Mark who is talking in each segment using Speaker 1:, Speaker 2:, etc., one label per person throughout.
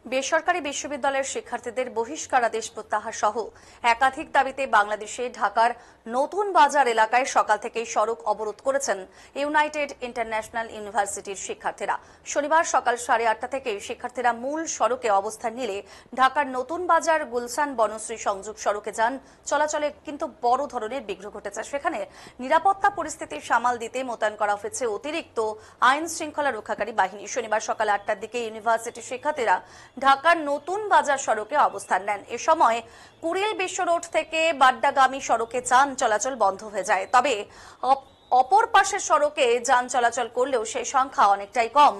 Speaker 1: বেসরকারি বিশ্ববিদ্যালয়ের শিক্ষার্থীদের বহিষ্কারাদেশ প্রত্যাহার সহ একাধিক দাবিতে বাংলাদেশে ঢাকার নতুন বাজার এলাকায় সকাল থেকেই সড়ক অবরোধ করেছেন ইউনাইটেড ইন্টারন্যাশনাল ইউনিভার্সিটির শিক্ষার্থীরা। শনিবার সকাল 8:30 থেকে শিক্ষার্থীরা মূল সড়কে অবস্থান নিলে ঢাকার নতুন বাজার গুলশান বনশ্রী সংযোগ সড়কে যান চলাচলে কিন্তু বড় ধরনের বিঘ্ন ঘটেছে। সেখানে নিরাপত্তা পরিস্থিতি সামাল দিতে মোতায়েন করা হয়েছে অতিরিক্ত আইন শৃঙ্খলা রক্ষাকারী বাহিনী। শনিবার সকাল 8টার দিকে ইউনিভার্সিটির শিক্ষার্থীরা ঢাকার নতুন বাজার সড়কে অবস্থান নেন। এ সময় কুড়িল বিশ্ব রোড থেকে বাড্ডাগামী সড়কে যান চলাচল বন্ধ হয়ে যায়। তবে অপর পাশের সড়কে যান চলাচল করলেও সেই সংখ্যা অনেকটাই কম।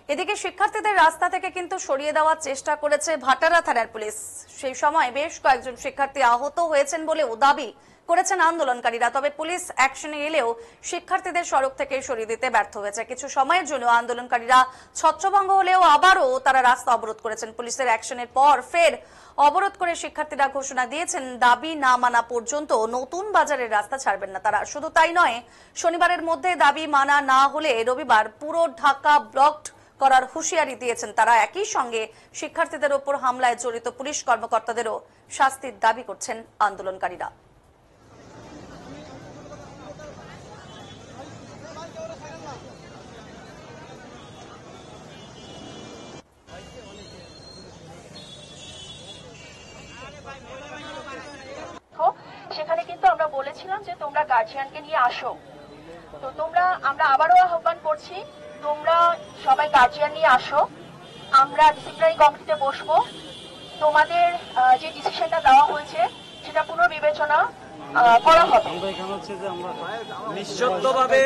Speaker 1: এদিকে শিক্ষার্থীদের রাস্তা থেকে কিন্তু সরিয়ে দেওয়ার চেষ্টা করেছে ভাটারা থানার পুলিশ। সেই সময় বেশ কয়েকজন শিক্ষার্থী আহত হয়েছেন বলেও দাবি করেছেন আন্দোলনকারীরা। তবে পুলিশ অ্যাকশনে এলেও শিক্ষার্থীদের সড়ক থেকে সরিয়ে দিতে ব্যর্থ হয়েছে। কিছু সময়ের জন্য আন্দোলনকারীরা ছত্রভঙ্গ হলেও আবারও তারা রাস্তা অবরোধ করেছেন। পুলিশের অ্যাকশনের পর ফের অবরোধ করে শিক্ষার্থীরা ঘোষণা দিয়েছেন দাবি না মানা পর্যন্ত নতুন বাজারের রাস্তা ছাড়বেন না তারা। শুধু তাই নয়, শনিবারের মধ্যে দাবি মানা না হলে রবিবার পুরো ঢাকা ব্লকড করার হুঁশিয়ারি দিয়েছেন তারা। একই সঙ্গে শিক্ষার্থীদের ওপর হামলায় জড়িত পুলিশ কর্মকর্তাদেরও শাস্তির দাবি করছেন আন্দোলনকারীরা।
Speaker 2: সেখানে কিন্তু আমরা বলেছিলাম যে তোমরা গার্জিয়ানকে নিয়ে আসো, তো আমরা আবারও আহ্বান করছি, তোমরা সবাই গার্জিয়ান নিয়ে আসো, আমরা ডিসিপ্লিনারি কমিটিতে বসবো। তোমাদের যে ডিসিশনটা দেওয়া হয়েছে সেটা পুনর্বিবেচনা করা হবে।
Speaker 3: নিঃশর্তভাবে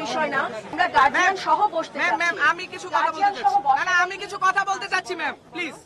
Speaker 2: বিষয় না, আমরা গার্জিয়ান সহ বসতে চাচ্ছি।
Speaker 3: আমি কিছু কথা বলতে চাচ্ছি ম্যাম, প্লিজ।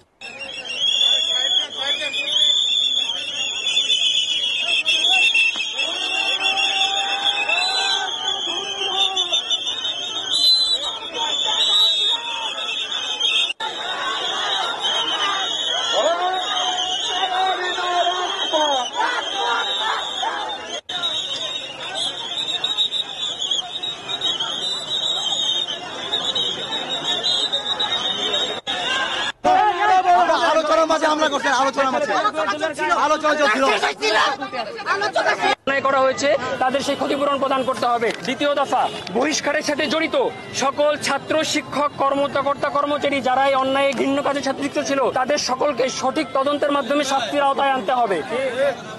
Speaker 4: করা হয়েছে তাদের সেই ক্ষতিপূরণ প্রদান করতে হবে। দ্বিতীয় দফা, বহিষ্কারের সাথে জড়িত সকল ছাত্র, শিক্ষক, কর্মকর্তা, কর্মচারী যারা এই অন্যায় ঘৃণ্য কাজের সাথে যুক্ত ছিল তাদের সকলকে সঠিক তদন্তের মাধ্যমে শাস্তির আওতায় আনতে হবে।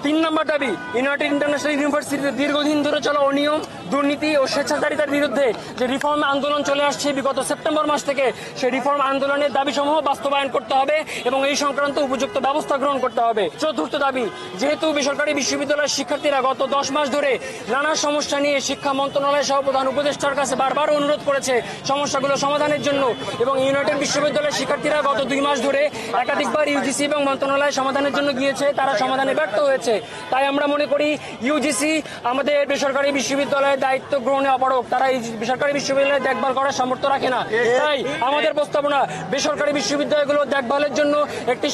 Speaker 4: 3 নম্বর দাবি, ইউনাইটেড ইন্টারন্যাশনাল ইউনিভার্সিটিতে দীর্ঘদিন ধরে চলা অনিয়ম, দুর্নীতি ও স্বেচ্ছাচারিতার বিরুদ্ধে যে রিফর্ম আন্দোলন চলে আসছে বিগত সেপ্টেম্বর মাস থেকে, সেই রিফর্ম আন্দোলনের দাবিসমূহ বাস্তবায়ন করতে হবে এবং এই সংক্রান্ত উপযুক্ত ব্যবস্থা গ্রহণ করতে হবে। চতুর্থ দাবি, যেহেতু বেসরকারি বিশ্ববিদ্যালয়ের শিক্ষার্থীরা গত 10 মাস ধরে নানা সমস্যা নিয়ে শিক্ষা মন্ত্রণালয় সহ প্রধান উপদেষ্টার কাছে বারবার অনুরোধ করেছে সমস্যাগুলো সমাধানের জন্য, এবং ইউনাইটেড বিশ্ববিদ্যালয়ের শিক্ষার্থীরা গত 2 মাস ধরে একাধিকবার ইউজিসি এবং মন্ত্রণালয় সমাধানের জন্য গিয়েছে, তারা সমাধানে ব্যর্থ হয়েছে। তাই আমরা মনে করি ইউজিসি আমাদের বেসরকারি বিশ্ববিদ্যালয়ের দায়িত্ব গ্রহণে অপারগ, তারা এই বেসরকারি বিশ্ববিদ্যালয়ে দেখভাল করার সামর্থ্য রাখে না। তাই আমাদের প্রস্তাবনা, বেসরকারি বিশ্ববিদ্যালয়গুলো দেখভালের জন্য একটি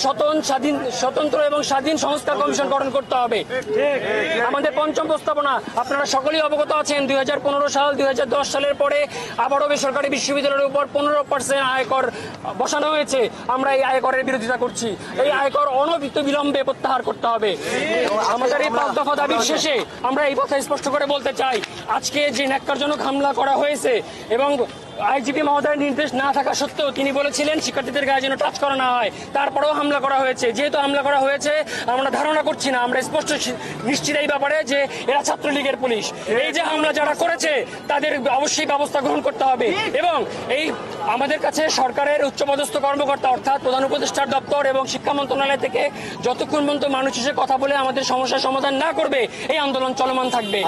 Speaker 4: স্বতন্ত্র এবং স্বাধীন সংস্কার কমিশন গঠন করতে হবে। আমাদের পঞ্চম প্রস্তাবনা, আপনারা সকলেই অবগত আছেন 2015 সাল 2010 সালের পরে আবারও বেসরকারি বিশ্ববিদ্যালয়ের উপর 15% আয়কর বসানো হয়েছে। আমরা এই আয়করের বিরোধিতা করছি। এই আয়কর অনবিলম্বে প্রত্যাহার করতে হবে। আমাদের এই 5 দফা দাবির শেষে আমরা এই কথা স্পষ্ট করে বলতে চাই, আজকে যে ন্যাক্কারজনক হামলা করা হয়েছে এবং আইজিপি মহোদয়ের নির্দেশ না থাকা সত্ত্বেও তিনি বলেছিলেন শিক্ষার্থীদের গায়ে যেন টাচ করা না হয়, তারপরেও হামলা করা হয়েছে। যেহেতু হামলা করা হয়েছে, আমরা ধারণা করছি না, আমরা স্পষ্ট নিশ্চিত এই ব্যাপারে যে এরা ছাত্রলীগের পুলিশ। এই যে হামলা যারা করেছে তাদের অবশ্যই ব্যবস্থা গ্রহণ করতে হবে এবং এই আমাদের কাছে সরকারের উচ্চপদস্থ কর্মকর্তা অর্থাৎ প্রধান উপদেষ্টার দপ্তর এবং শিক্ষা মন্ত্রণালয় থেকে যতক্ষণ পর্যন্ত মানুষ এসে কথা বলে আমাদের সমস্যার সমাধান না করবে এই আন্দোলন চলমান থাকবে।